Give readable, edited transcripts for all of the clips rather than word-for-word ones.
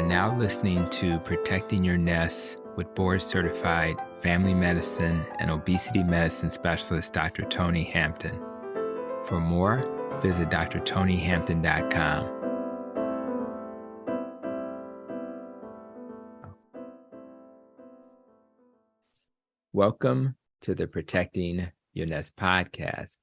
now listening to Protecting Your Nest with board-certified family medicine and obesity medicine specialist Dr. Tony Hampton. For more, visit drtonyhampton.com. Welcome to the Protecting Your Nest podcast.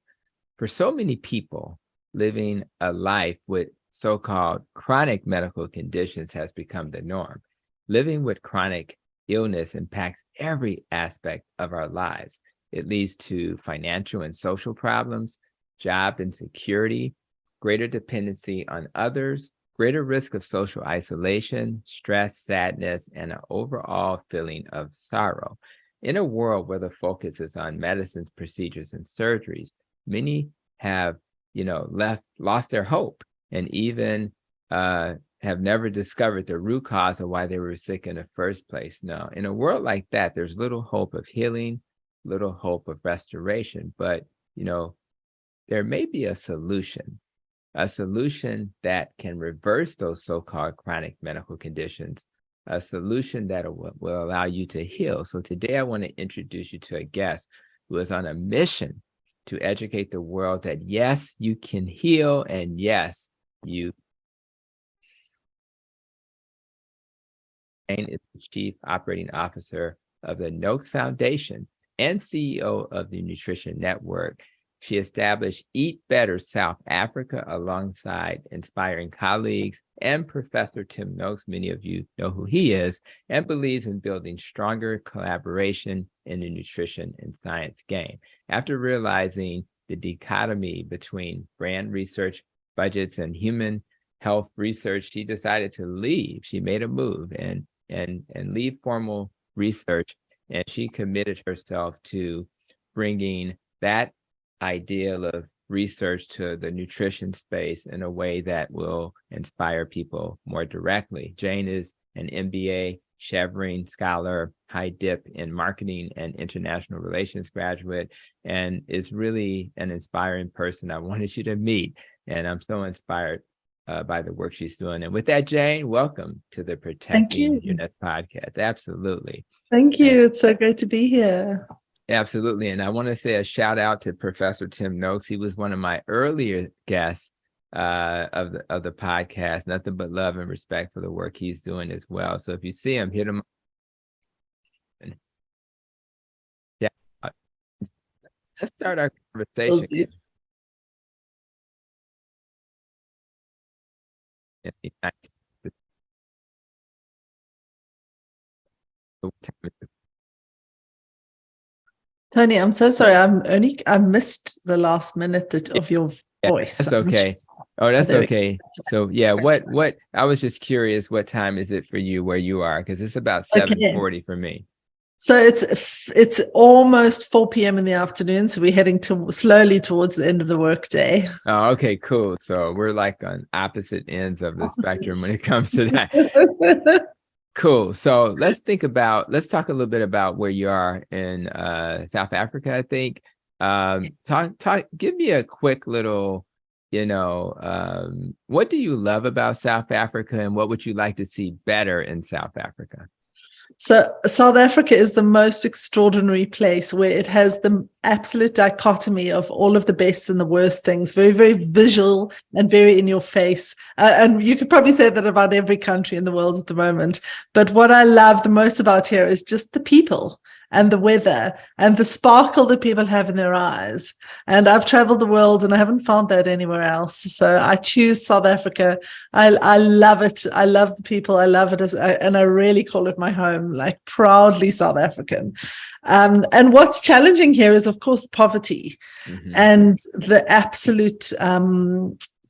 For so many people, living a life with so-called chronic medical conditions has become the norm. Living with chronic illness impacts every aspect of our lives. It leads to financial and social problems, job insecurity, greater dependency on others, greater risk of social isolation, stress, sadness, and an overall feeling of sorrow. In a world where the focus is on medicines, procedures, and surgeries, many have, lost their hope and even have never discovered the root cause of why they were sick in the first place. Now, in a world like that, there's little hope of healing, little hope of restoration, but, there may be a solution that can reverse those so-called chronic medical conditions, a solution that will allow you to heal. So today I want to introduce you to a guest who is on a mission to educate the world that yes, you can heal, and yes, you. Jayne is the Chief Operating Officer of the Noakes Foundation and CEO of the Nutrition Network. She established Eat Better South Africa alongside inspiring colleagues and Professor Tim Noakes, many of you know who he is, and believes in building stronger collaboration in the nutrition and science game. After realizing the dichotomy between brand research budgets and human health research, she decided to leave. She made a move and leave formal research, and she committed herself to bringing that ideal of research to the nutrition space in a way that will inspire people more directly. Jayne is an MBA Chevron scholar, high dip in marketing and international relations graduate, and is really an inspiring person I wanted you to meet. And I'm so inspired by the work she's doing. And with that, Jayne, welcome to the Protecting Your Nest podcast. Absolutely. Thank you. It's so great to be here. Absolutely. And I want to say a shout out to Professor Tim Noakes. He was one of my earlier guests of the podcast. Nothing but love and respect for the work he's doing as well. So if you see him, hit him. Yeah. Let's start our conversation. Tony, I'm so sorry. I missed the last minute of your voice. That's okay. Oh, that's okay. So yeah, what I was just curious, what time is it for you where you are? Because it's about 7:40 for me. So it's almost 4 p.m. in the afternoon. So we're heading slowly towards the end of the workday. Oh, okay, cool. So we're like on opposite ends of the spectrum when it comes to that. Cool. So let's talk a little bit about where you are in South Africa, I think. Give me a quick little, what do you love about South Africa, and what would you like to see better in South Africa? So South Africa is the most extraordinary place, where it has the absolute dichotomy of all of the best and the worst things, very, very visual and very in your face. And you could probably say that about every country in the world at the moment. But what I love the most about here is just the people and the weather and the sparkle that people have in their eyes. And I've traveled the world and I haven't found that anywhere else. So I choose South Africa. I love it. I love the people. I love it, and I really call it my home, like proudly South African. And what's challenging here is, of course, poverty and the absolute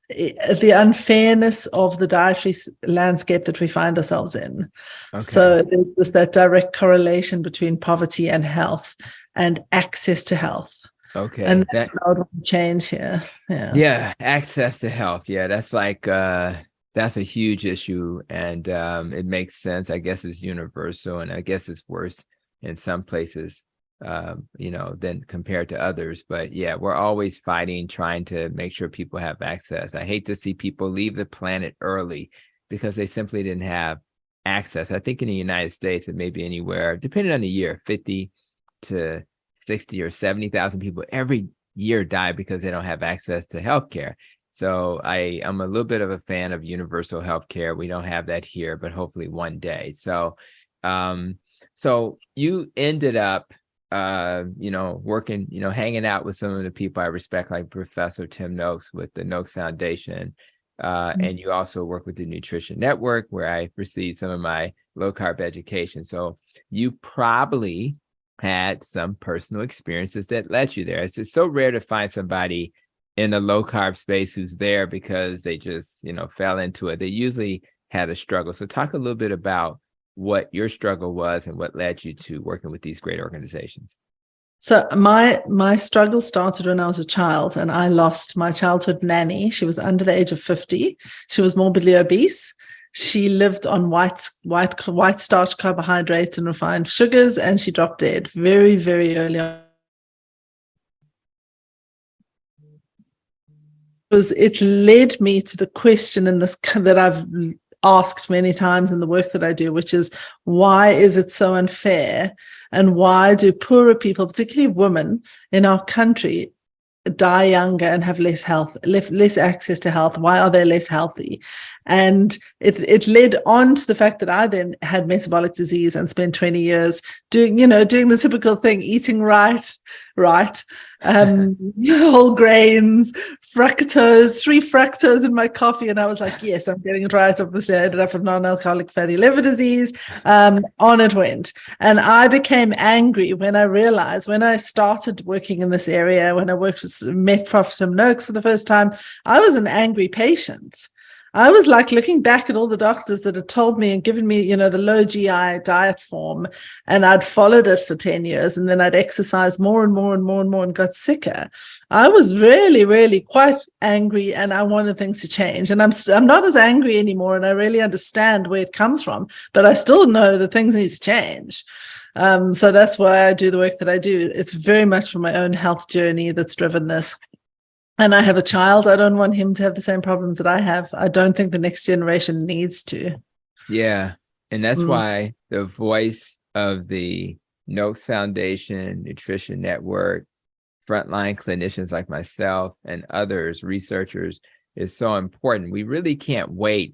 the unfairness of the dietary landscape that we find ourselves in. Okay. So there's just that direct correlation between poverty and health and access to health. Okay. And that's what I would want to change here. Yeah. Access to health. Yeah. That's like, that's a huge issue. And it makes sense. I guess it's universal, and I guess it's worse in some places than compared to others. But yeah, we're always fighting, trying to make sure people have access. I hate to see people leave the planet early because they simply didn't have access. I think in the United States, it may be anywhere, depending on the year, 50 to 60 or 70,000 people every year die because they don't have access to healthcare. So I'm a little bit of a fan of universal healthcare. We don't have that here, but hopefully one day. So, so you ended up, working, hanging out with some of the people I respect, like Professor Tim Noakes with the Noakes Foundation. And you also work with the Nutrition Network, where I received some of my low-carb education. So you probably had some personal experiences that led you there. It's just so rare to find somebody in the low-carb space who's there because they just, fell into it. They usually had a struggle. So talk a little bit about what your struggle was and what led you to working with these great organizations. So my struggle started when I was a child, and I lost my childhood nanny. She was under the age of 50. She was morbidly obese. She lived on white starch carbohydrates and refined sugars, and she dropped dead very, very early on. It led me to the question in this that I've asked many times in the work that I do, which is, why is it so unfair? And why do poorer people, particularly women in our country, die younger and have less access to health? Why are they less healthy? And it led on to the fact that I then had metabolic disease and spent 20 years doing the typical thing, eating right, whole grains, fructose, 3 fructose in my coffee. And I was like, yes, I'm getting it right. Obviously, I ended up with non-alcoholic fatty liver disease. On it went. And I became angry when I realized, when I started working in this area, when I met Prof. Tim Noakes for the first time, I was an angry patient. I was like looking back at all the doctors that had told me and given me, the low GI diet form, and I'd followed it for 10 years, and then I'd exercised more and more and more and more and got sicker. I was really, really quite angry, and I wanted things to change. And I'm not as angry anymore, and I really understand where it comes from, but I still know that things need to change. So that's why I do the work that I do. It's very much for my own health journey that's driven this. And I have a child. I don't want him to have the same problems that I have. I don't think the next generation needs to. Yeah. And that's why the voice of the Noakes Foundation, Nutrition Network, frontline clinicians like myself and others, researchers, is so important. We really can't wait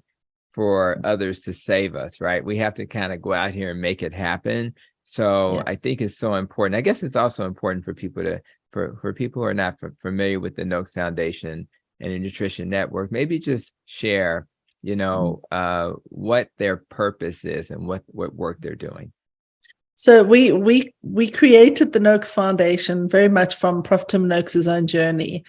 for others to save us, right? We have to kind of go out here and make it happen. So I think it's so important. I guess it's also important for people to, for people who are not familiar with the Noakes Foundation and the Nutrition Network, maybe just share, what their purpose is and what work they're doing. So we created the Noakes Foundation very much from Prof. Tim Noakes' own journey.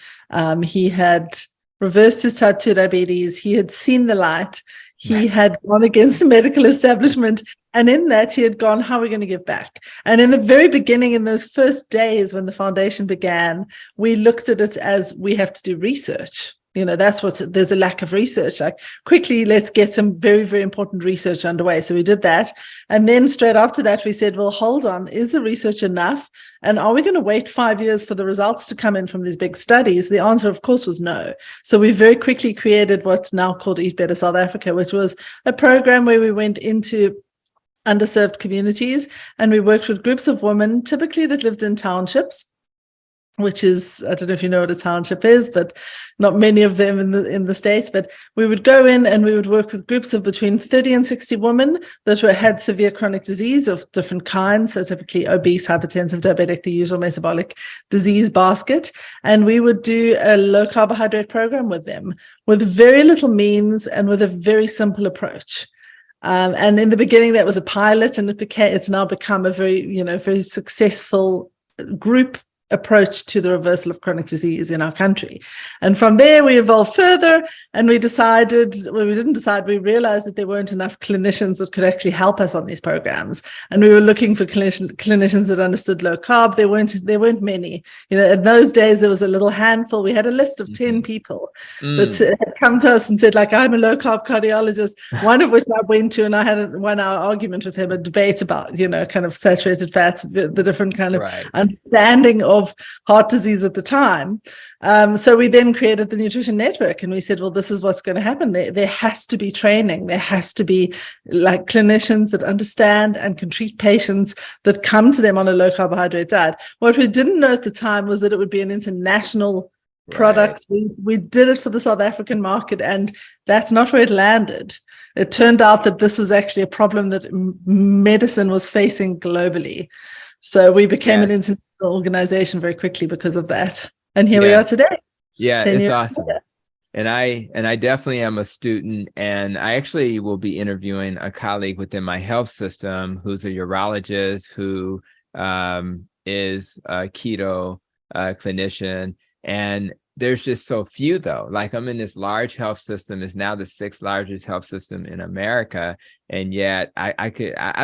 He had reversed his type 2 diabetes. He had seen the light. He had gone against the medical establishment. And in that, he had gone, how are we going to give back? And in the very beginning, in those first days when the foundation began, we looked at it as, we have to do research. There's a lack of research. Like, quickly, let's get some very, very important research underway. So we did that. And then straight after that, we said, well, hold on, is the research enough? And are we going to wait 5 years for the results to come in from these big studies? The answer, of course, was no. So we very quickly created what's now called Eat Better South Africa, which was a program where we went into underserved communities, and we worked with groups of women, typically that lived in townships, which is, I don't know if you know what a township is, but not many of them in the States. But we would go in and we would work with groups of between 30 and 60 women that had severe chronic disease of different kinds, so typically obese, hypertensive, diabetic, the usual metabolic disease basket. And we would do a low carbohydrate program with them with very little means and with a very simple approach. And in the beginning, that was a pilot, and it's now become a very successful group approach to the reversal of chronic disease in our country. And from there, we evolved further, and we realized that there weren't enough clinicians that could actually help us on these programs. And we were looking for clinicians that understood low carb. There weren't many. In those days, there was a little handful. We had a list of 10 people that had come to us and said, like, I'm a low carb cardiologist, one of which I went to, and I had a 1-hour argument with him, a debate about, kind of saturated fats, the different kind of understanding of heart disease at the time. So we then created the Nutrition Network, and we said, well, this is what's going to happen. There has to be training. There has to be like clinicians that understand and can treat patients that come to them on a low carbohydrate diet. What we didn't know at the time was that it would be an international product. We did it for the South African market, and that's not where it landed. It turned out that this was actually a problem that medicine was facing globally. So we became an international organization very quickly because of that. And here we are today. Yeah, it's awesome. Later. And I definitely am a student, and I actually will be interviewing a colleague within my health system who's a urologist who is a keto clinician. And there's just so few, though. Like, I'm in this large health system. It's now the 6th largest health system in America. And yet I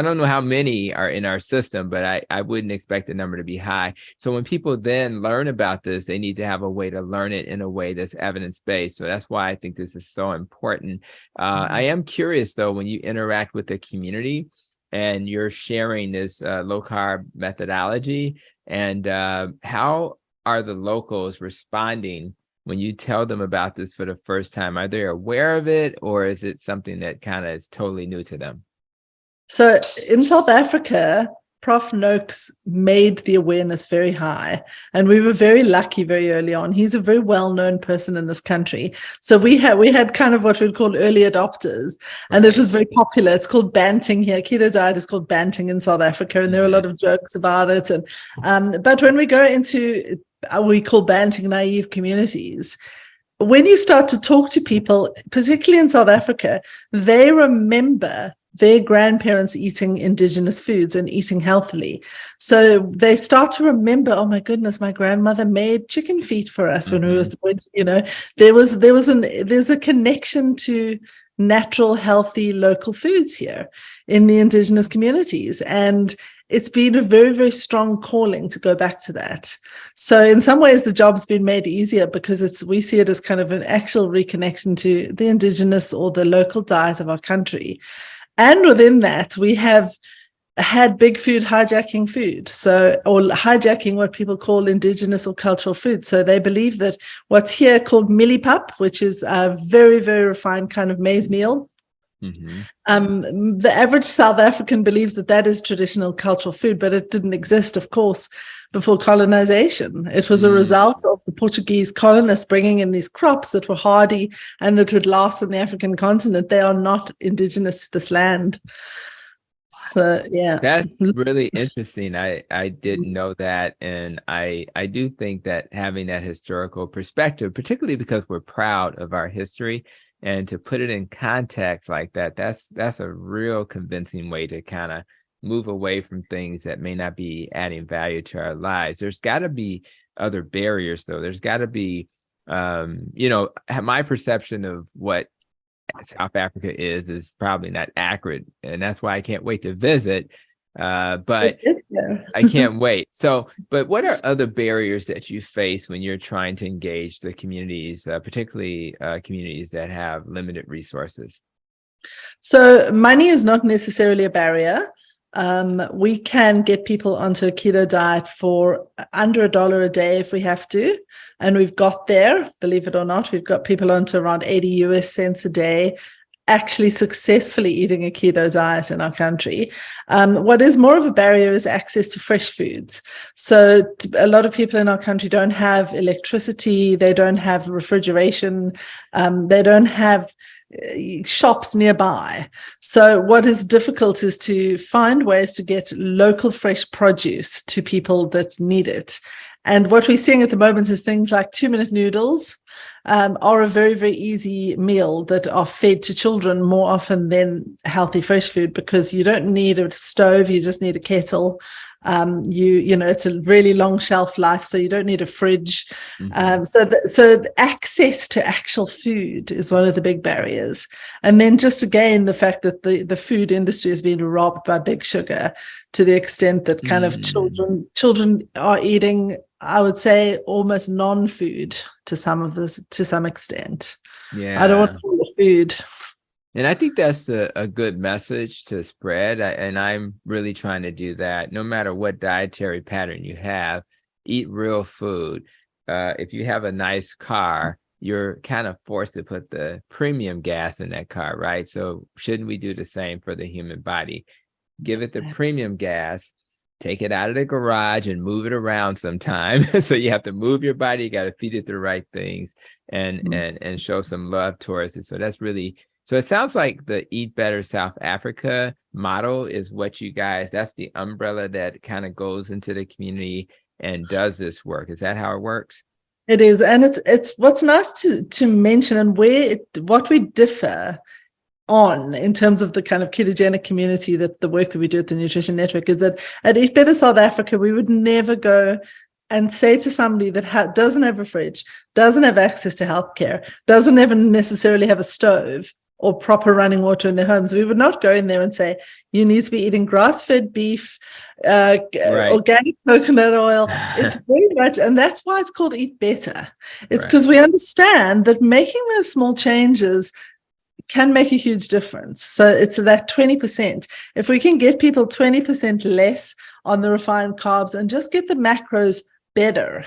don't know how many are in our system, but I wouldn't expect the number to be high. So when people then learn about this, they need to have a way to learn it in a way that's evidence-based. So that's why I think this is so important. I am curious, though, when you interact with the community and you're sharing this low-carb methodology, and how are the locals responding when you tell them about this for the first time? Are they aware of it, or is it something that kind of is totally new to them? So in South Africa, Prof Noakes made the awareness very high, and we were very lucky very early on. He's a very well-known person in this country. So we had kind of what we'd call early adopters, and it was very popular. It's called banting here. Keto diet is called banting in South Africa, and there are a lot of jokes about it. And but when we go into we call banting naive communities, when you start to talk to people, particularly in South Africa, they remember their grandparents eating indigenous foods and eating healthily. So they start to remember, oh my goodness, my grandmother made chicken feet for us when we was, there's a connection to natural, healthy, local foods here in the indigenous communities. And it's been a very, very strong calling to go back to that. So in some ways, the job's been made easier because we see it as kind of an actual reconnection to the indigenous or the local diet of our country. And within that, we have had big food hijacking food, or hijacking what people call indigenous or cultural food. So they believe that what's here called millipap, which is a very, very refined kind of maize meal, the average South African believes that is traditional cultural food, but it didn't exist, of course, before colonization. It was a result of the Portuguese colonists bringing in these crops that were hardy and that would last on the African continent. They are not indigenous to this land. So, yeah. That's really interesting. I didn't know that. And I do think that having that historical perspective, particularly because we're proud of our history, and to put it in context like that, that's a real convincing way to kind of move away from things that may not be adding value to our lives. There's got to be other barriers, though. There's got to be, my perception of what South Africa is probably not accurate, and that's why I can't wait to visit. But I can't wait. So, but what are other barriers that you face when you're trying to engage the communities, particularly communities that have limited resources? So money is not necessarily a barrier. We can get people onto a keto diet for under $1 a day if we have to. And we've got there, believe it or not, we've got people onto around 80 US cents a day, actually successfully eating a keto diet in our country. What is more of a barrier is access to fresh foods. So a lot of people in our country don't have electricity, they don't have refrigeration, they don't have shops nearby. So what is difficult is to find ways to get local fresh produce to people that need it. And what we're seeing at the moment is things like 2-minute noodles are a very, very easy meal that are fed to children more often than healthy fresh food, because you don't need a stove, you just need a kettle. It's a really long shelf life, so you don't need a fridge. So the access to actual food is one of the big barriers. And then just again, the fact that the food industry has been robbed by big sugar to the extent that kind of children are eating, I would say, almost non-food to some extent. Yeah, I don't want to call it food. And I think that's a good message to spread. And I'm really trying to do that. No matter what dietary pattern you have, eat real food. If you have a nice car, you're kind of forced to put the premium gas in that car, right? So shouldn't we do the same for the human body? Give it the premium gas, take it out of the garage and move it around sometime. So you have to move your body, you got to feed it the right things and show some love towards it. So that's really, so it sounds like the Eat Better South Africa model is what you guys, that's the umbrella that kind of goes into the community and does this work. Is that how it works? It is. And it's what's nice to mention, and what we differ on in terms of the kind of ketogenic community, that the work that we do at the Nutrition Network, is that at Eat Better South Africa, we would never go and say to somebody that doesn't have a fridge, doesn't have access to healthcare, doesn't even necessarily have a stove or proper running water in their homes, we would not go in there and say, you need to be eating grass-fed beef, organic coconut oil. It's very much, and that's why it's called Eat Better. It's because we understand that making those small changes can make a huge difference. So it's that 20%. If we can get people 20% less on the refined carbs and just get the macros better,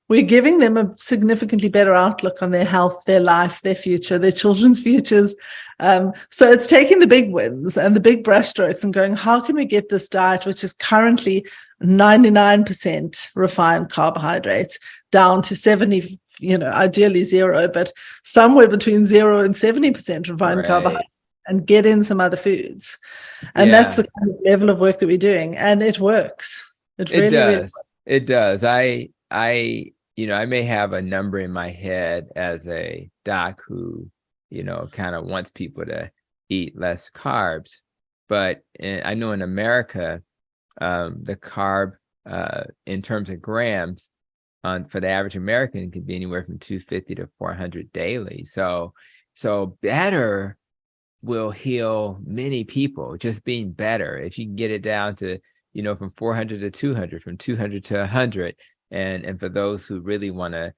we're giving them a significantly better outlook on their health, their life, their future, their children's futures. So it's taking the big wins and the big brushstrokes and going, how can we get this diet, which is currently 99% refined carbohydrates, down to 70, ideally zero, but somewhere between 0 and 70% refined carbohydrates, and get in some other foods. And that's the kind of level of work that we're doing. And it works. It really does. It does. I may have a number in my head as a doc who, kind of wants people to eat less carbs. But I know in America, the carb in terms of grams for the average American can be anywhere from 250 to 400 daily. So better will heal many people, just being better. If you can get it down to, from 400 to 200, from 200 to 100. And for those who really want to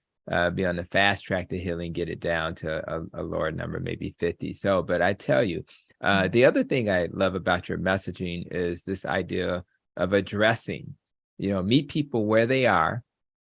be on the fast track to healing, get it down to a lower number, maybe 50. So, but I tell you, the other thing I love about your messaging is this idea of addressing, meet people where they are,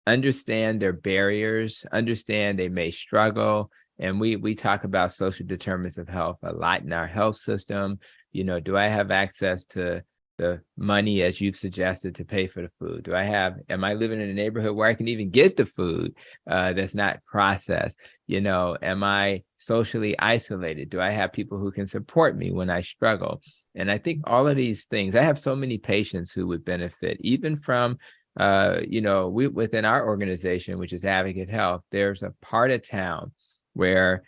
understand their barriers, understand they may struggle. And we talk about social determinants of health a lot in our health system. Do I have access to the money, as you've suggested, to pay for the food? Am I living in a neighborhood where I can even get the food that's not processed? Am I socially isolated? Do I have people who can support me when I struggle? And I think all of these things, I have so many patients who would benefit, even from, within our organization, which is Advocate Health, there's a part of town where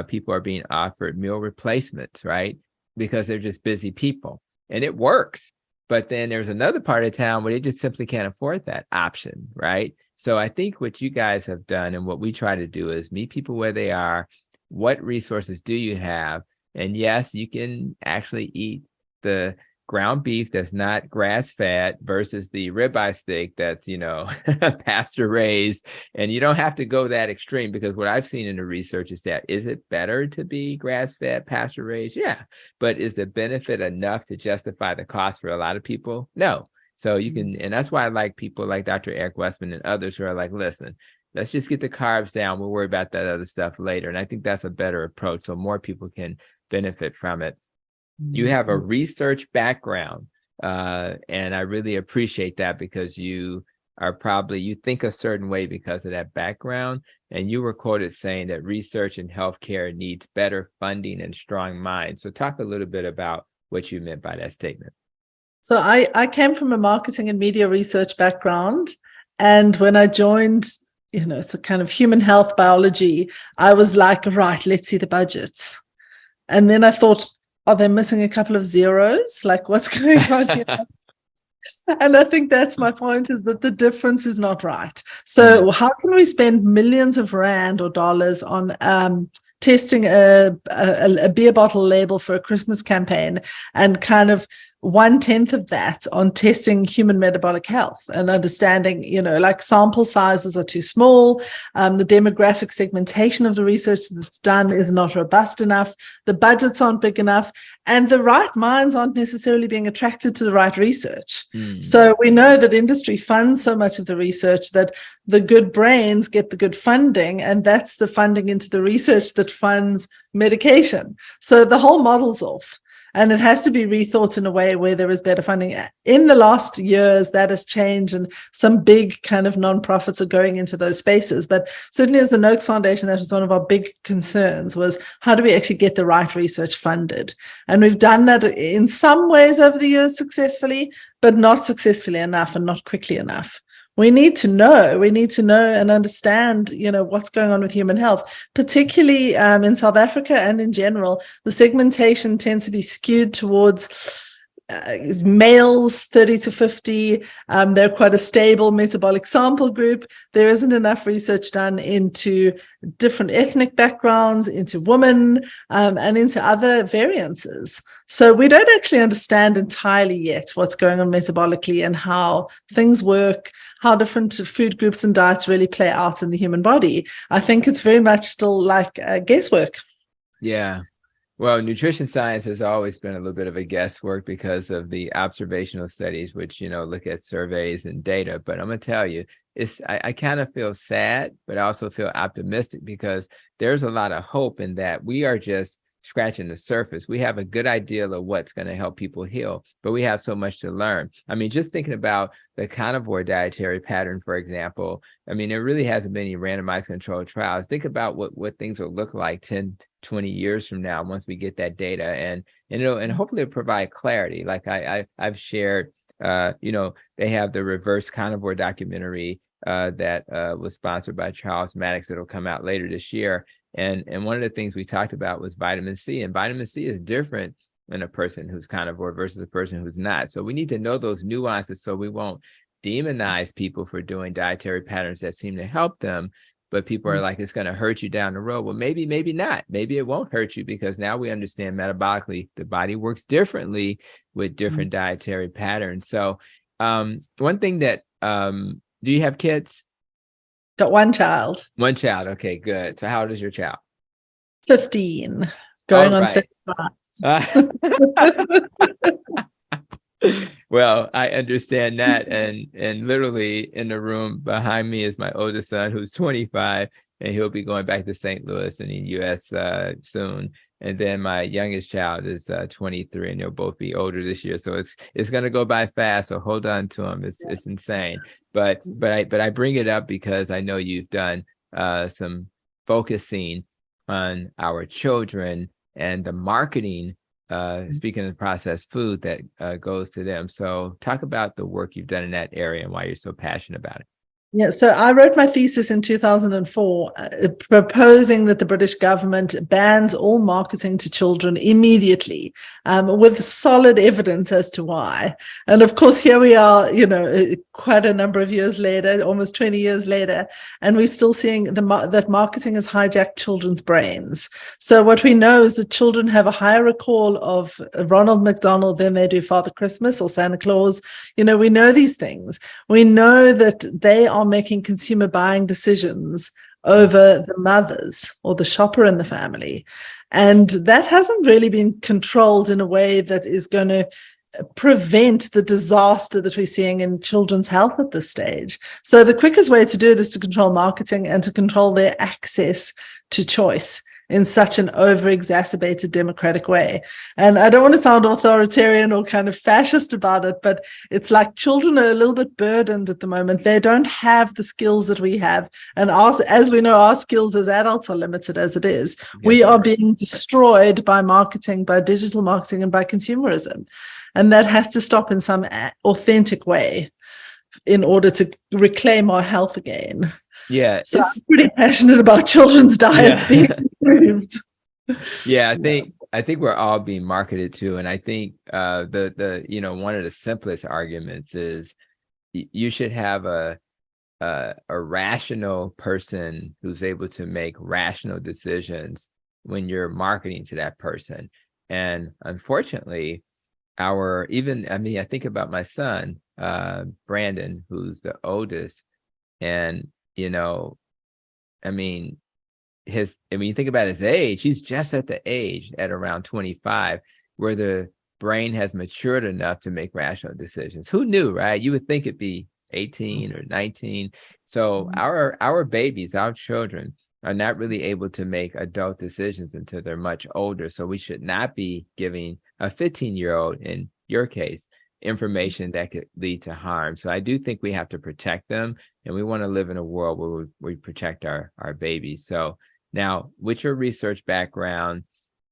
people are being offered meal replacements, right? Because they're just busy people. And it works. But then there's another part of town where they just simply can't afford that option, right? So I think what you guys have done and what we try to do is meet people where they are. What resources do you have? And yes, you can actually eat the ground beef that's not grass-fed versus the ribeye steak that's, pasture-raised. And you don't have to go that extreme, because what I've seen in the research is that, is it better to be grass-fed, pasture-raised? Yeah. But is the benefit enough to justify the cost for a lot of people? No. So you can, and that's why I like people like Dr. Eric Westman and others who are like, listen, let's just get the carbs down. We'll worry about that other stuff later. And I think that's a better approach, so more people can benefit from it. You have a research background, and I really appreciate that, because you think a certain way because of that background. And you were quoted saying that research in healthcare needs better funding and strong minds. So talk a little bit about what you meant by that statement. So I came from a marketing and media research background. And when I joined, it's a kind of human health biology, I was like, right, let's see the budgets. And then I thought, are they missing a couple of zeros? Like, what's going on here? And I think that's my point, is that the difference is not right. So how can we spend millions of rand or dollars on testing a beer bottle label for a Christmas campaign, and kind of 1/10 of that on testing human metabolic health and understanding, like sample sizes are too small. The demographic segmentation of the research that's done is not robust enough. The budgets aren't big enough, and the right minds aren't necessarily being attracted to the right research. So we know that industry funds so much of the research that the good brains get the good funding, and that's the funding into the research that funds medication. So the whole model's off. And it has to be rethought in a way where there is better funding. In the last years, that has changed, and some big kind of nonprofits are going into those spaces. But certainly as the Noakes Foundation, that was one of our big concerns, was how do we actually get the right research funded? And we've done that in some ways over the years successfully, but not successfully enough and not quickly enough. We need to know and understand, what's going on with human health, particularly in South Africa and in general. The segmentation tends to be skewed towards males 30 to 50. They're quite a stable metabolic sample group. There isn't enough research done into different ethnic backgrounds, into women, and into other variances. So we don't actually understand entirely yet what's going on metabolically and how things work, how different food groups and diets really play out in the human body. I think it's very much still like guesswork. Yeah. Well, nutrition science has always been a little bit of a guesswork because of the observational studies, which, look at surveys and data. But I'm going to tell you, I kind of feel sad, but I also feel optimistic because there's a lot of hope in that. We are just scratching the surface. We have a good idea of what's going to help people heal, but we have so much to learn. I mean, just thinking about the carnivore dietary pattern, for example, I mean, there really hasn't been any randomized controlled trials. Think about what things will look like 10, 20 years from now once we get that data, and hopefully it'll provide clarity. Like I've shared, they have the reverse carnivore documentary that was sponsored by Charles Maddox that'll come out later this year. And one of the things we talked about was vitamin C, and vitamin C is different in a person who's carnivore versus a person who's not. So we need to know those nuances so we won't demonize people for doing dietary patterns that seem to help them. But people are like, it's going to hurt you down the road. Well, maybe not. Maybe it won't hurt you because now we understand metabolically the body works differently with different dietary patterns. So one thing that, do you have kids? Got one child. One child. Okay, good. So how old is your child? 15, going on 35. Well, I understand that. And literally in the room behind me is my oldest son, who's 25, and he'll be going back to St. Louis in the U.S. Soon. And then my youngest child is 23, and they'll both be older this year. So it's going to go by fast. So hold on to them. It's insane. But I bring it up because I know you've done some focusing on our children and the marketing, speaking of processed food that goes to them. So talk about the work you've done in that area and why you're so passionate about it. Yeah, so I wrote my thesis in 2004 proposing that the British government bans all marketing to children immediately, with solid evidence as to why. And of course, here we are, quite a number of years later, almost 20 years later, and we're still seeing that marketing has hijacked children's brains. So what we know is that children have a higher recall of Ronald McDonald than they do Father Christmas or Santa Claus. We know these things. We know that they are making consumer buying decisions over the mothers or the shopper in the family. And that hasn't really been controlled in a way that is going to prevent the disaster that we're seeing in children's health at this stage. So the quickest way to do it is to control marketing and to control their access to choice in such an over-exacerbated democratic way. And I don't want to sound authoritarian or kind of fascist about it, but it's like children are a little bit burdened at the moment. They don't have the skills that we have. And as we know, our skills as adults are limited as it is. Yes. We are being destroyed by marketing, by digital marketing, and by consumerism. And that has to stop in some authentic way in order to reclaim our health again. Yeah. So I'm pretty passionate about children's diets being improved. Yeah, I think we're all being marketed to. And I think the one of the simplest arguments is you should have a rational person who's able to make rational decisions when you're marketing to that person. And unfortunately, I think about my son, Brandon, who's the oldest, and I mean, you think about his age, he's just at the age at around 25 where the brain has matured enough to make rational decisions. Who knew, right? You would think it'd be 18 or 19. So our babies, our children, are not really able to make adult decisions until they're much older. So we should not be giving a 15-year-old, in your case, information that could lead to harm. So I do think we have to protect them, and we want to live in a world where we protect our babies. So now, with your research background,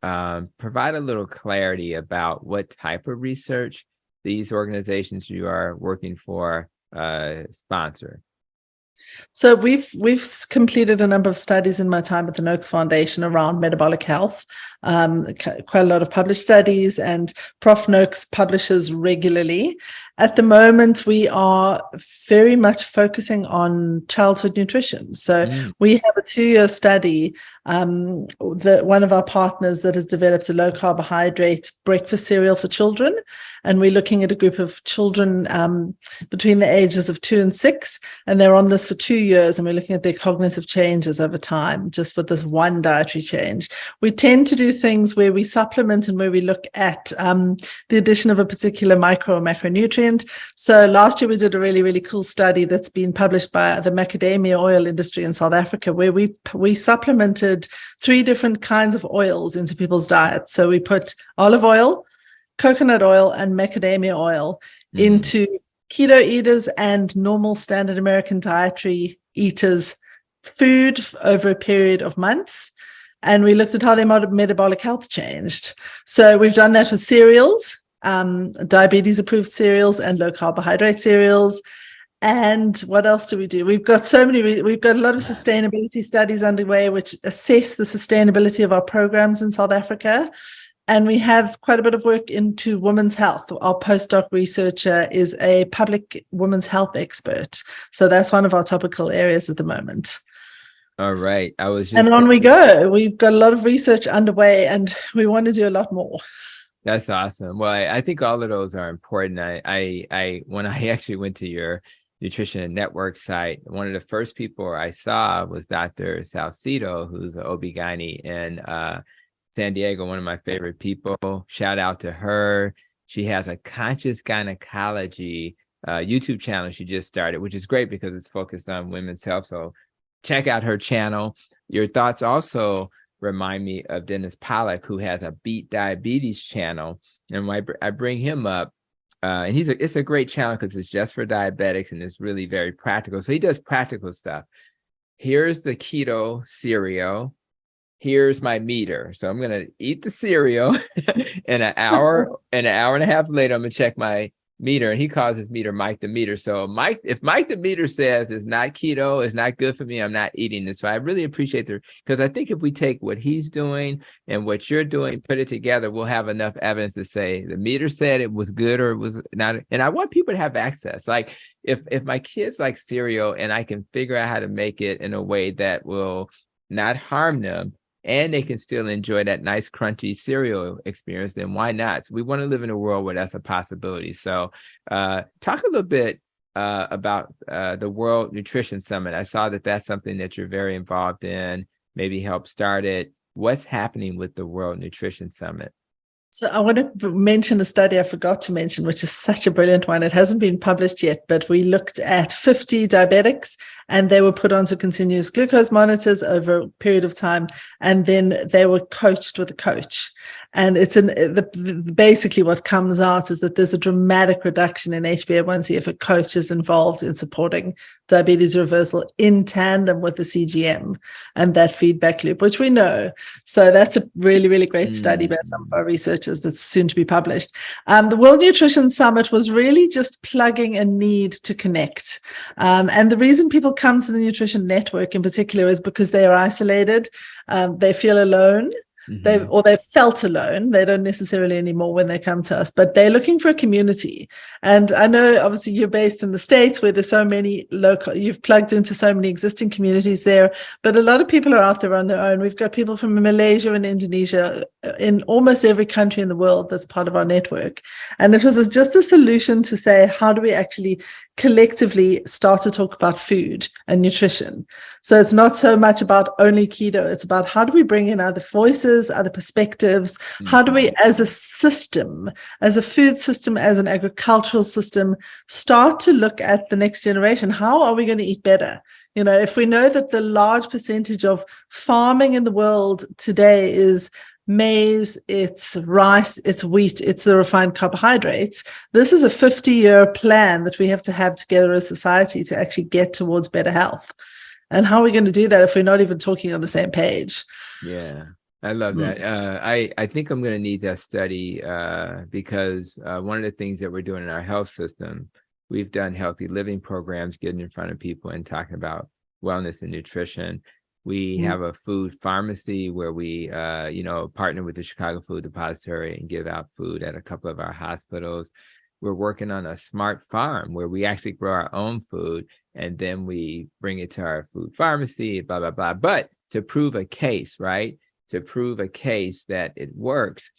provide a little clarity about what type of research these organizations you are working for sponsor. So we've completed a number of studies in my time at the Noakes Foundation around metabolic health, quite a lot of published studies, and Prof Noakes publishes regularly. At the moment, we are very much focusing on childhood nutrition. So we have a 2-year study. One of our partners that has developed a low carbohydrate breakfast cereal for children, and we're looking at a group of children between the ages of 2 and 6, and they're on this for 2 years, and we're looking at their cognitive changes over time just with this one dietary change. We tend to do things where we supplement and where we look at the addition of a particular micro or macronutrient. So last year we did a really, really cool study that's been published by the macadamia oil industry in South Africa, where we supplemented 3 different kinds of oils into people's diets. So we put olive oil, coconut oil, and macadamia oil into keto eaters and normal standard American dietary eaters' food over a period of months. And we looked at how their metabolic health changed. So we've done that with cereals, diabetes approved cereals and low carbohydrate cereals. And what else do? We've got a lot of sustainability studies underway which assess the sustainability of our programs in South Africa. And we have quite a bit of work into women's health. Our postdoc researcher is a public women's health expert. So that's one of our topical areas at the moment. All right. And on we go. We've got a lot of research underway, and we want to do a lot more. That's awesome. Well, I think all of those are important. I when I actually went to your Nutrition Network site, one of the first people I saw was Dr. Salcido, who's an OB-GYN in San Diego, one of my favorite people. Shout out to her. She has a conscious gynecology YouTube channel she just started, which is great because it's focused on women's health. So check out her channel. Your thoughts also remind me of Dennis Pollack, who has a Beat Diabetes channel. And when I bring him up, and it's a great channel because it's just for diabetics and it's really very practical. So he does practical stuff. Here's the keto cereal. Here's my meter. So I'm going to eat the cereal and an hour and a half later, I'm going to check my meter, and he calls his meter Mike the Meter. So if Mike the Meter says it's not keto, it's not good for me, I'm not eating this. So I really appreciate because I think if we take what he's doing and what you're doing, put it together, we'll have enough evidence to say the meter said it was good or it was not. And I want people to have access. Like if my kids like cereal and I can figure out how to make it in a way that will not harm them, and they can still enjoy that nice crunchy cereal experience, then why not? So we want to live in a world where that's a possibility. So talk a little bit about the World Nutrition Summit. I saw that that's something that you're very involved in, maybe help start it. What's happening with the World Nutrition Summit? So I want to mention a study I forgot to mention, which is such a brilliant one. It hasn't been published yet, but we looked at 50 diabetics, and they were put onto continuous glucose monitors over a period of time, and then they were coached with a coach. And it's basically what comes out is that there's a dramatic reduction in HbA1c if a coach is involved in supporting diabetes reversal in tandem with the CGM and that feedback loop, which we know. So that's a really, really great study by some of our researchers that's soon to be published. The World Nutrition Summit was really just plugging a need to connect. And the reason people come to the Nutrition Network in particular is because they are isolated, they feel alone. They've felt alone. They don't necessarily anymore when they come to us, but they're looking for a community. And I know obviously you're based in the States where there's so many you've plugged into so many existing communities there, but a lot of people are out there on their own. We've got people from Malaysia and Indonesia in almost every country in the world that's part of our network. And it was just a solution to say, how do we actually collectively start to talk about food and nutrition? So it's not so much about only keto. It's about how do we bring in other voices, other perspectives? How do we, as a system, as a food system, as an agricultural system, start to look at the next generation? How are we going to eat better? You know, if we know that the large percentage of farming in the world today is maize, it's rice, it's wheat, it's the refined carbohydrates, this is a 50-year plan that we have to have together as a society to actually get towards better health. And how are we going to do that if we're not even talking on the same page? Yeah, I love that. I think I'm going to need that study because one of the things that we're doing in our health system, we've done healthy living programs, getting in front of people and talking about wellness and nutrition. We have a food pharmacy where we, partner with the Chicago Food Depository and give out food at a couple of our hospitals. We're working on a smart farm where we actually grow our own food and then we bring it to our food pharmacy, blah, blah, blah. But to prove a case, right? To prove a case that it works,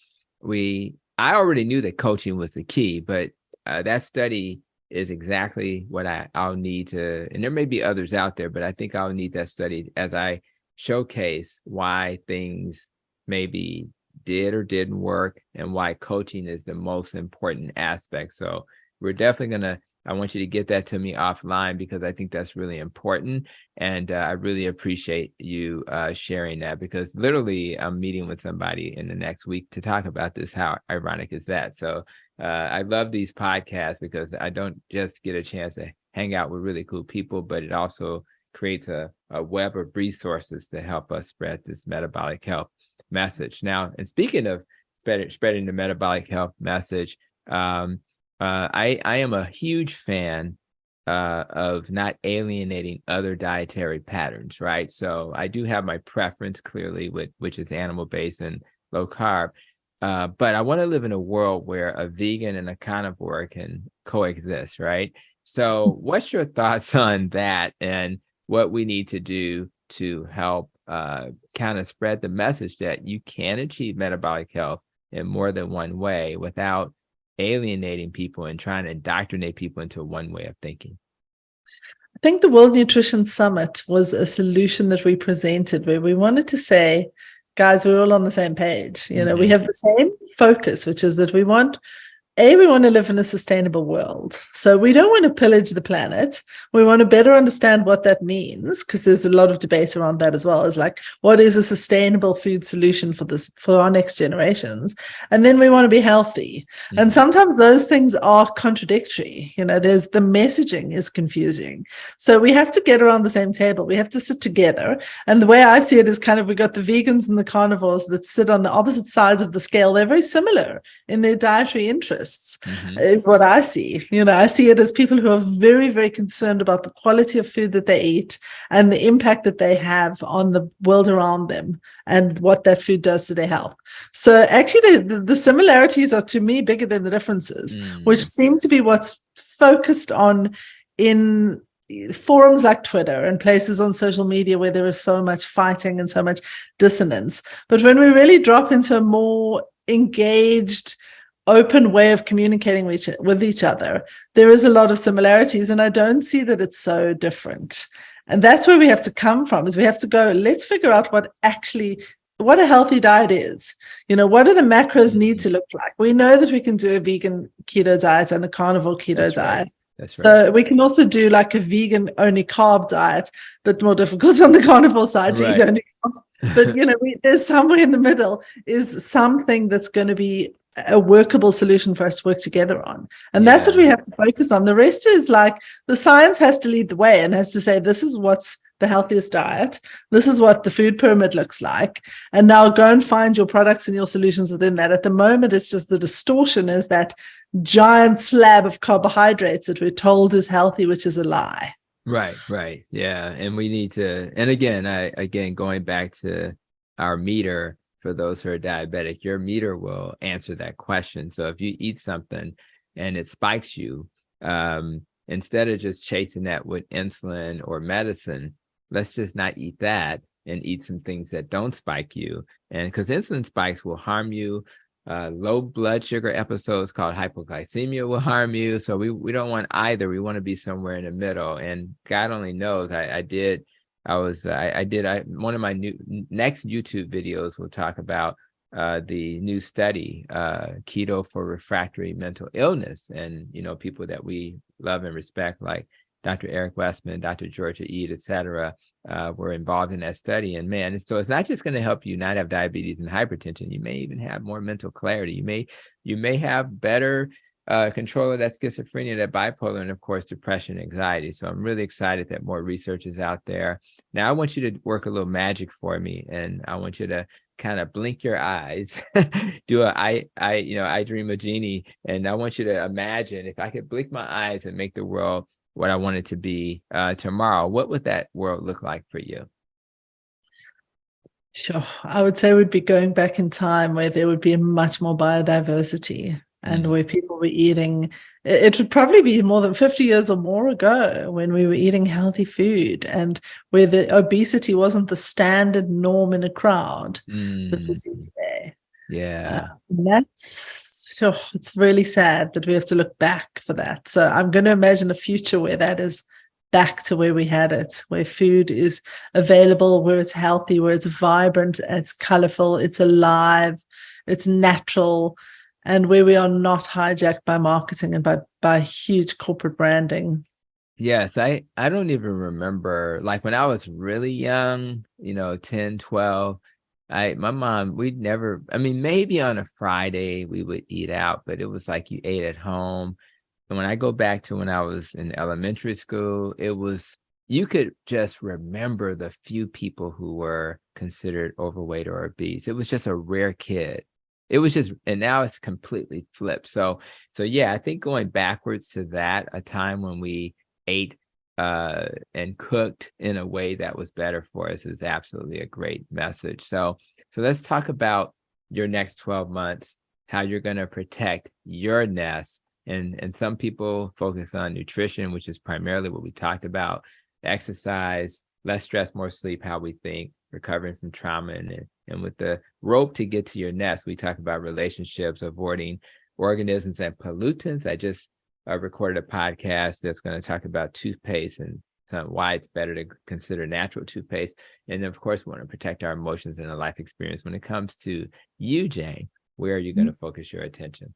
I already knew that coaching was the key, but that study is exactly what I'll need to, and there may be others out there, but I think I'll need that study as I showcase why things maybe did or didn't work and why coaching is the most important aspect. So we're definitely I want you to get that to me offline because I think that's really important. And I really appreciate you sharing that because literally I'm meeting with somebody in the next week to talk about this. How ironic is that? So I love these podcasts because I don't just get a chance to hang out with really cool people, but it also creates a web of resources to help us spread this metabolic health message. Now, and speaking of spreading the metabolic health message, I am a huge fan of not alienating other dietary patterns, right? So I do have my preference clearly which is animal-based and low carb. But I want to live in a world where a vegan and a carnivore can coexist, right? So what's your thoughts on that and what we need to do to help kind of spread the message that you can achieve metabolic health in more than one way without alienating people and trying to indoctrinate people into one way of thinking? I think the World Nutrition Summit was a solution that we presented where we wanted to say, guys, we're all on the same page. You know, we have the same focus, which is that we want to live in a sustainable world. So we don't want to pillage the planet. We want to better understand what that means, because there's a lot of debate around that as well. Is like, what is a sustainable food solution for our next generations? And then we want to be healthy. And sometimes those things are contradictory. You know, the messaging is confusing. So we have to get around the same table. We have to sit together. And the way I see it is kind of, we got the vegans and the carnivores that sit on the opposite sides of the scale. They're very similar in their dietary interests. Is what I see. You know, I see it as people who are very, very concerned about the quality of food that they eat and the impact that they have on the world around them and what that food does to their health. So actually the similarities are to me bigger than the differences, which seem to be what's focused on in forums like Twitter and places on social media where there is so much fighting and so much dissonance. But when we really drop into a more engaged, open way of communicating with each other, there is a lot of similarities, and I don't see that it's so different. And that's where we have to come from, is we have to go, let's figure out what a healthy diet is. You know, what do the macros need to look like? We know that we can do a vegan keto diet and a carnivore keto diet. That's right. So we can also do like a vegan only carb diet, but more difficult on the carnivore side to eat only carbs. But, you know, there's somewhere in the middle is something that's going to be a workable solution for us to work together on. And that's what we have to focus on. The rest is like the science has to lead the way and has to say, this is what's the healthiest diet. This is what the food pyramid looks like. And now go and find your products and your solutions within that. At the moment, it's just the distortion is that giant slab of carbohydrates that we're told is healthy, which is a lie. Right. Yeah. And we need to, and again, going back to our meter, for those who are diabetic, your meter will answer that question. So if you eat something and it spikes you, instead of just chasing that with insulin or medicine, let's just not eat that. and eat some things that don't spike you. And because insulin spikes will harm you. Low blood sugar episodes called hypoglycemia will harm you. So we don't want either. We want to be somewhere in the middle. And God only knows. One of my next YouTube videos will talk about the new study, keto for refractory mental illness. And, people that we love and respect, like Dr. Eric Westman, Dr. Georgia Ede, et cetera, were involved in that study. And man, so it's not just going to help you not have diabetes and hypertension. You may even have more mental clarity. You may have better control of that schizophrenia, that bipolar, and of course, depression, anxiety. So I'm really excited that more research is out there. Now, I want you to work a little magic for me, and I want you to kind of blink your eyes, do I dream a genie, and I want you to imagine if I could blink my eyes and make the world what I want it to be tomorrow, what would that world look like for you? Sure. I would say we'd be going back in time where there would be much more biodiversity and where people were eating. It would probably be more than 50 years or more ago when we were eating healthy food, and where the obesity wasn't the standard norm in a crowd that we see today. Yeah. It's really sad that we have to look back for that. So I'm going to imagine a future where that is back to where we had it, where food is available, where it's healthy, where it's vibrant, it's colorful, it's alive, it's natural, and where we are not hijacked by marketing and by huge corporate branding. Yes, I don't even remember, like when I was really young, 10, 12, my mom, maybe on a Friday we would eat out, but it was like you ate at home. And when I go back to when I was in elementary school, you could just remember the few people who were considered overweight or obese. It was just a rare kid. It was just, and now it's completely flipped. So yeah, I think going backwards to that, a time when we ate and cooked in a way that was better for us is absolutely a great message. So let's talk about your next 12 months, how you're going to protect your nest. And some people focus on nutrition, which is primarily what we talked about, exercise, less stress, more sleep, how we think, recovering from trauma. And with the rope to get to your nest, we talk about relationships, avoiding organisms and pollutants. I just recorded a podcast that's going to talk about toothpaste and why it's better to consider natural toothpaste. And of course, we want to protect our emotions and our life experience. When it comes to you, Jayne, where are you going to focus your attention?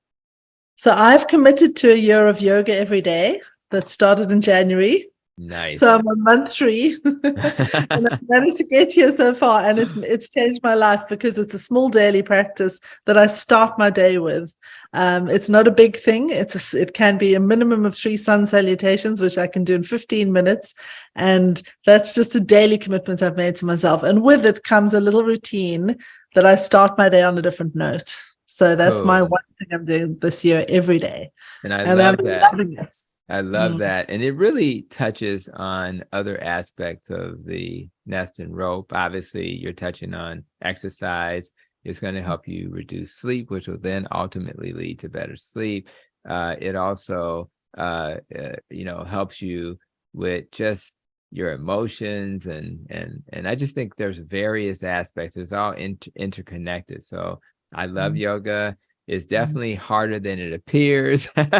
So I've committed to a year of yoga every day that started in January. Nice. So I'm on month 3 and I've managed to get here so far, and it's changed my life because it's a small daily practice that I start my day with. It's not a big thing. It can be a minimum of 3 sun salutations, which I can do in 15 minutes. And that's just a daily commitment I've made to myself. And with it comes a little routine that I start my day on a different note. So that's my one thing I'm doing this year every day. And I'm loving it. I love that. And it really touches on other aspects of the nest and rope. Obviously, you're touching on exercise. It's going to help you reduce sleep, which will then ultimately lead to better sleep. It also, helps you with just your emotions. And I just think there's various aspects. It's all interconnected. So I love yoga. It's definitely harder than it appears, but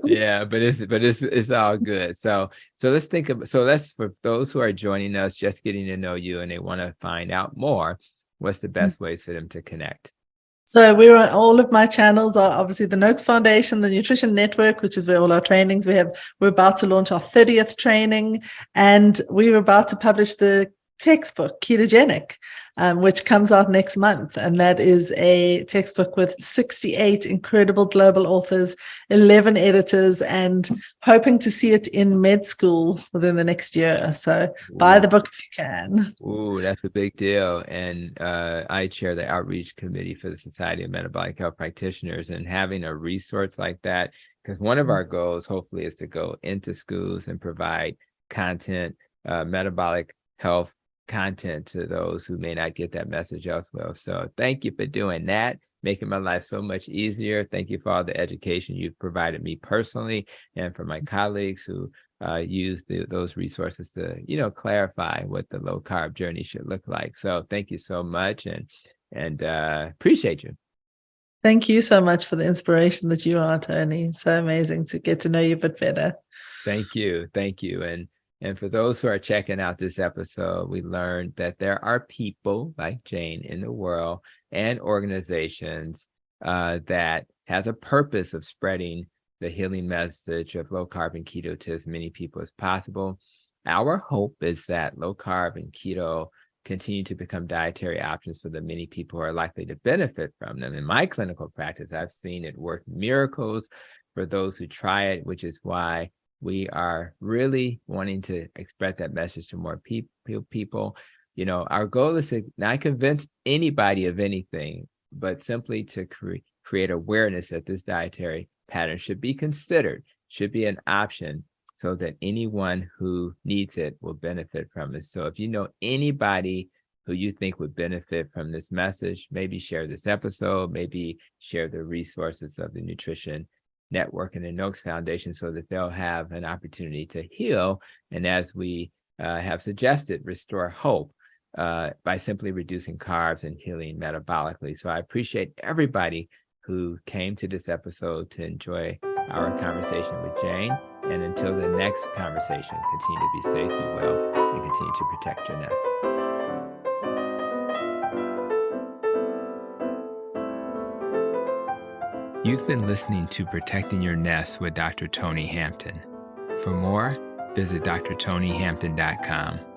it's all good. So let's for those who are joining us, just getting to know you, and they want to find out more, what's the best ways for them to connect? So we're on all of my channels are obviously the Noakes Foundation, the Nutrition Network, which is where all our trainings we're about to launch our 30th training, and we're about to publish the textbook Ketogenic, which comes out next month, and that is a textbook with 68 incredible global authors, 11 editors, and hoping to see it in med school within the next year. So buy the book if you can. Ooh, that's a big deal. And I chair the outreach committee for the Society of Metabolic Health Practitioners, and having a resource like that, because one of our goals hopefully is to go into schools and provide content, metabolic health content to those who may not get that message elsewhere. So thank you for doing that, making my life so much easier. Thank you for all the education you've provided me personally, and for my colleagues who use those resources to, clarify what the low carb journey should look like. So thank you so much, and appreciate you. Thank you so much for the inspiration that you are, Tony. So amazing to get to know you a bit better. Thank you. And for those who are checking out this episode, we learned that there are people like Jayne in the world and organizations that has a purpose of spreading the healing message of low carb and keto to as many people as possible. Our hope is that low carb and keto continue to become dietary options for the many people who are likely to benefit from them. In my clinical practice, I've seen it work miracles for those who try it, which is why we are really wanting to spread that message to more people. Our goal is to not convince anybody of anything, but simply to create awareness that this dietary pattern should be considered, should be an option, so that anyone who needs it will benefit from it. So if you know anybody who you think would benefit from this message, maybe share this episode, maybe share the resources of the Nutrition Network and the Noakes Foundation so that they'll have an opportunity to heal. And as we have suggested, restore hope by simply reducing carbs and healing metabolically. So I appreciate everybody who came to this episode to enjoy our conversation with Jayne. And until the next conversation, continue to be safe, be well, and continue to protect your nest. You've been listening to Protecting Your Nest with Dr. Tony Hampton. For more, visit drtonyhampton.com.